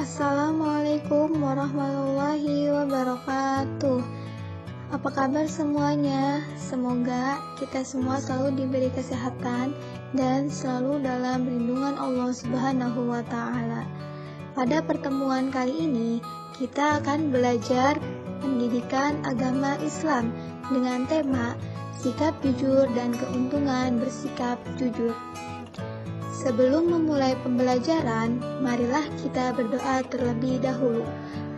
Assalamualaikum warahmatullahi wabarakatuh. Apa kabar semuanya? Semoga kita semua selalu diberi kesehatan dan selalu dalam perlindungan Allah Subhanahu wa Ta'ala. Pada pertemuan kali ini, kita akan belajar pendidikan agama Islam dengan tema sikap jujur dan keuntungan bersikap jujur. Sebelum memulai pembelajaran, marilah kita berdoa terlebih dahulu.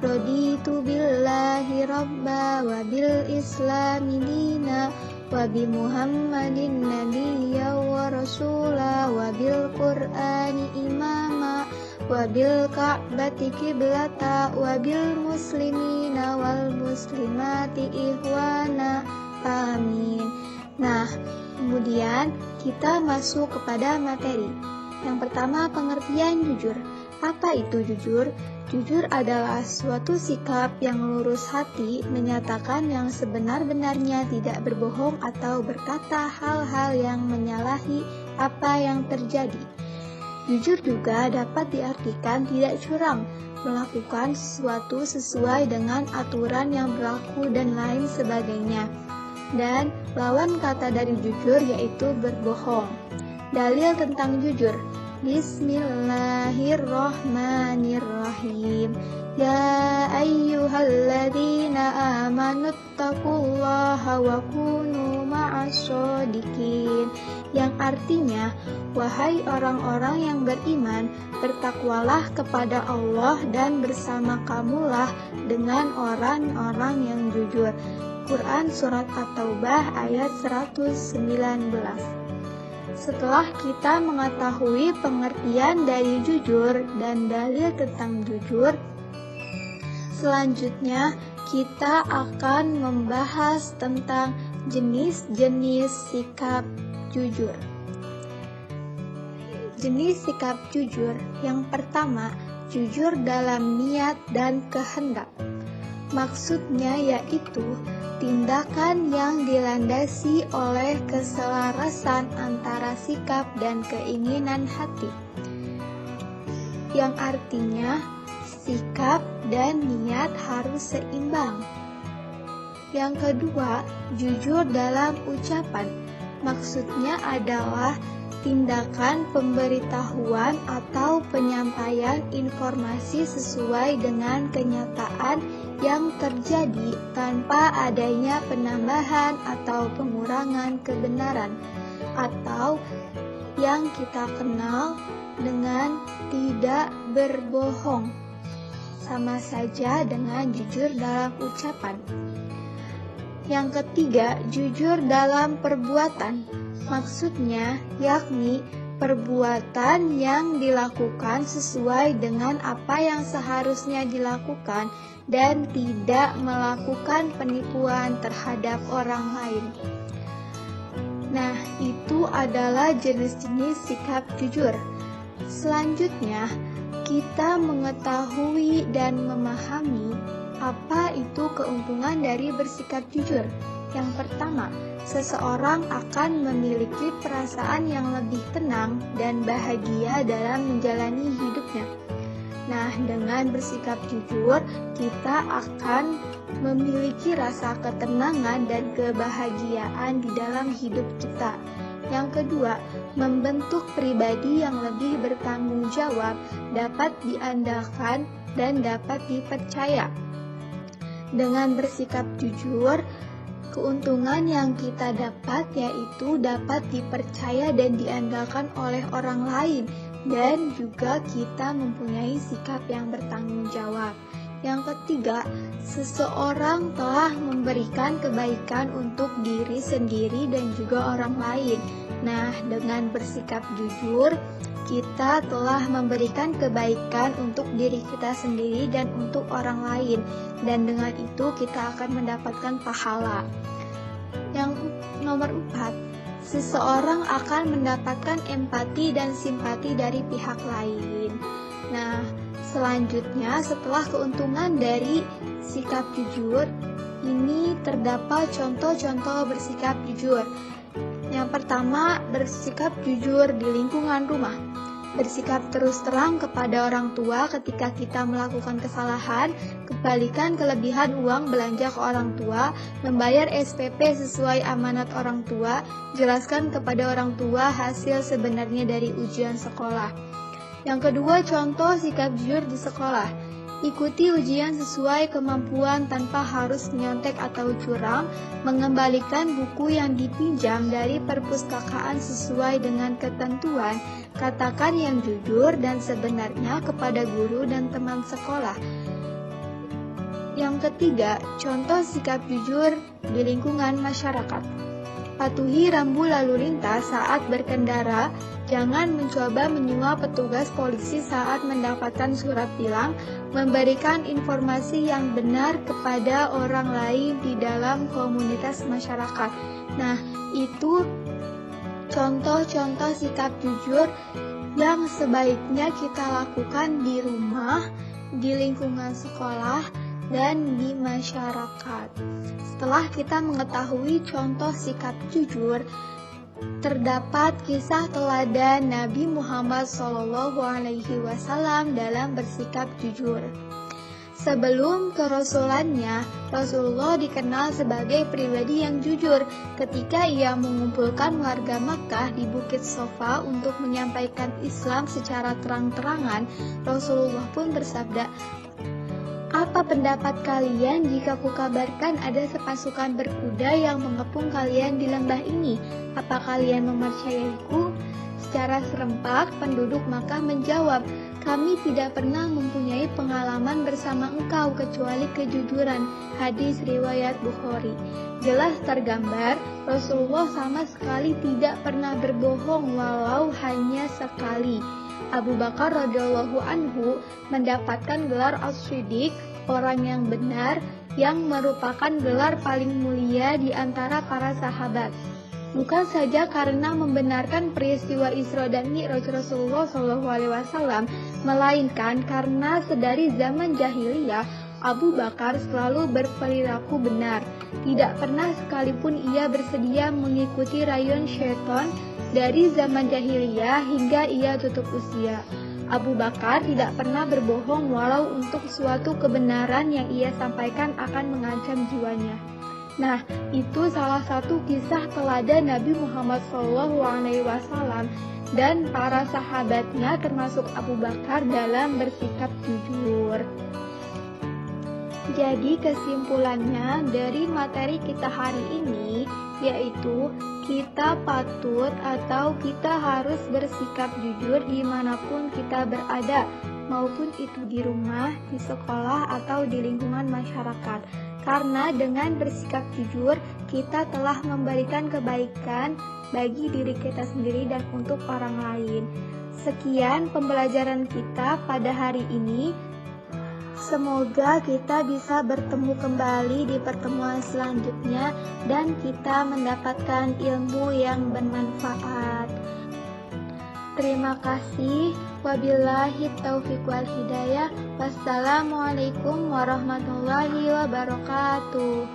Raditu billahi rabba wa bil islami dina wa bi muhammadin nabiyya wa rasula wa bil qur'ani imama wa bil ka'bati qiblata wa bil muslimina wal muslimati ihwana. Amin. Nah, kemudian kita masuk kepada materi. Yang pertama, pengertian jujur. Apa itu jujur? Jujur adalah suatu sikap yang lurus hati, menyatakan yang sebenar-benarnya, tidak berbohong atau berkata hal-hal yang menyalahi apa yang terjadi. Jujur juga dapat diartikan tidak curang, melakukan sesuatu sesuai dengan aturan yang berlaku dan lain sebagainya. Dan lawan kata dari jujur yaitu berbohong. Dalil tentang jujur. Bismillahirrahmanirrahim. Ya ayyuhalladzina amanuttaqullaha wa kunu ma'asyadiqin. Yang artinya, wahai orang-orang yang beriman, bertakwalah kepada Allah dan bersama kamulah dengan orang-orang yang jujur. Quran Surat At-Taubah ayat 119. Setelah kita mengetahui pengertian dari jujur dan dalil tentang jujur, selanjutnya kita akan membahas tentang jenis-jenis sikap jujur. Jenis sikap jujur yang pertama, jujur dalam niat dan kehendak. Maksudnya yaitu tindakan yang dilandasi oleh keselarasan antara sikap dan keinginan hati, yang artinya sikap dan niat harus seimbang. Yang kedua, jujur dalam ucapan. Maksudnya adalah tindakan pemberitahuan atau penyampaian informasi sesuai dengan kenyataan yang terjadi tanpa adanya penambahan atau pengurangan kebenaran, atau yang kita kenal dengan tidak berbohong, sama saja dengan jujur dalam ucapan. Yang ketiga, jujur dalam perbuatan. Maksudnya yakni perbuatan yang dilakukan sesuai dengan apa yang seharusnya dilakukan dan tidak melakukan penipuan terhadap orang lain. Nah, itu adalah jenis-jenis sikap jujur. Selanjutnya, kita mengetahui dan memahami apa itu keuntungan dari bersikap jujur. Yang pertama, seseorang akan memiliki perasaan yang lebih tenang dan bahagia dalam menjalani hidupnya. Nah, dengan bersikap jujur, kita akan memiliki rasa ketenangan dan kebahagiaan di dalam hidup kita. Yang kedua, membentuk pribadi yang lebih bertanggung jawab, dapat diandalkan dan dapat dipercaya. Dengan bersikap jujur, keuntungan yang kita dapat yaitu dapat dipercaya dan diandalkan oleh orang lain, dan juga kita mempunyai sikap yang bertanggung jawab. Yang ketiga, seseorang telah memberikan kebaikan untuk diri sendiri dan juga orang lain. Nah, dengan bersikap jujur, kita telah memberikan kebaikan untuk diri kita sendiri dan untuk orang lain, dan dengan itu kita akan mendapatkan pahala. Yang nomor 4, seseorang akan mendapatkan empati dan simpati dari pihak lain. Nah, selanjutnya setelah keuntungan dari sikap jujur, ini terdapat contoh-contoh bersikap jujur. Yang pertama, bersikap jujur di lingkungan rumah. Bersikap terus terang kepada orang tua ketika kita melakukan kesalahan, kembalikan kelebihan uang belanja ke orang tua, membayar SPP sesuai amanat orang tua, jelaskan kepada orang tua hasil sebenarnya dari ujian sekolah. Yang kedua, contoh sikap jujur di sekolah. Ikuti ujian sesuai kemampuan tanpa harus nyontek atau curang, mengembalikan buku yang dipinjam dari perpustakaan sesuai dengan ketentuan, katakan yang jujur dan sebenarnya kepada guru dan teman sekolah. Yang ketiga, contoh sikap jujur di lingkungan masyarakat. Patuhi rambu lalu lintas saat berkendara, jangan mencoba menyuap petugas polisi saat mendapatkan surat tilang, memberikan informasi yang benar kepada orang lain di dalam komunitas masyarakat. Nah, itu contoh-contoh sikap jujur yang sebaiknya kita lakukan di rumah, di lingkungan sekolah, dan di masyarakat. Setelah kita mengetahui contoh sikap jujur, terdapat kisah teladan Nabi Muhammad SAW dalam bersikap jujur. Sebelum kerasulannya, Rasulullah dikenal sebagai pribadi yang jujur. Ketika ia mengumpulkan warga Makkah di Bukit Sofa untuk menyampaikan Islam secara terang-terangan, Rasulullah pun bersabda, "Apa pendapat kalian jika kukabarkan ada sepasukan berkuda yang mengepung kalian di lembah ini? Apa kalian mempercayaiku?" Secara serempak, penduduk Makkah menjawab, "Kami tidak pernah mempunyai pengalaman bersama engkau kecuali kejujuran." Hadis riwayat Bukhari. Jelas tergambar, Rasulullah sama sekali tidak pernah berbohong walau hanya sekali. Abu Bakar radhiyallahu anhu mendapatkan gelar As-Siddiq, orang yang benar, yang merupakan gelar paling mulia di antara para sahabat. Bukan saja karena membenarkan peristiwa Isra dan Mi'raj Rasulullah SAW, melainkan karena sedari zaman jahiliyah Abu Bakar selalu berperilaku benar. Tidak pernah sekalipun ia bersedia mengikuti rayuan syaitan dari zaman jahiliyah hingga ia tutup usia. Abu Bakar tidak pernah berbohong walau untuk suatu kebenaran yang ia sampaikan akan mengancam jiwanya. Nah, itu salah satu kisah teladan Nabi Muhammad SAW dan para sahabatnya termasuk Abu Bakar dalam bersikap jujur. Jadi kesimpulannya dari materi kita hari ini yaitu kita patut atau kita harus bersikap jujur dimanapun kita berada, maupun itu di rumah, di sekolah, atau di lingkungan masyarakat. Karena dengan bersikap jujur, kita telah memberikan kebaikan bagi diri kita sendiri dan untuk orang lain. Sekian pembelajaran kita pada hari ini. Semoga kita bisa bertemu kembali di pertemuan selanjutnya dan kita mendapatkan ilmu yang bermanfaat. Terima kasih. Wabillahi taufiq wal hidayah. Wassalamualaikum warahmatullahi wabarakatuh.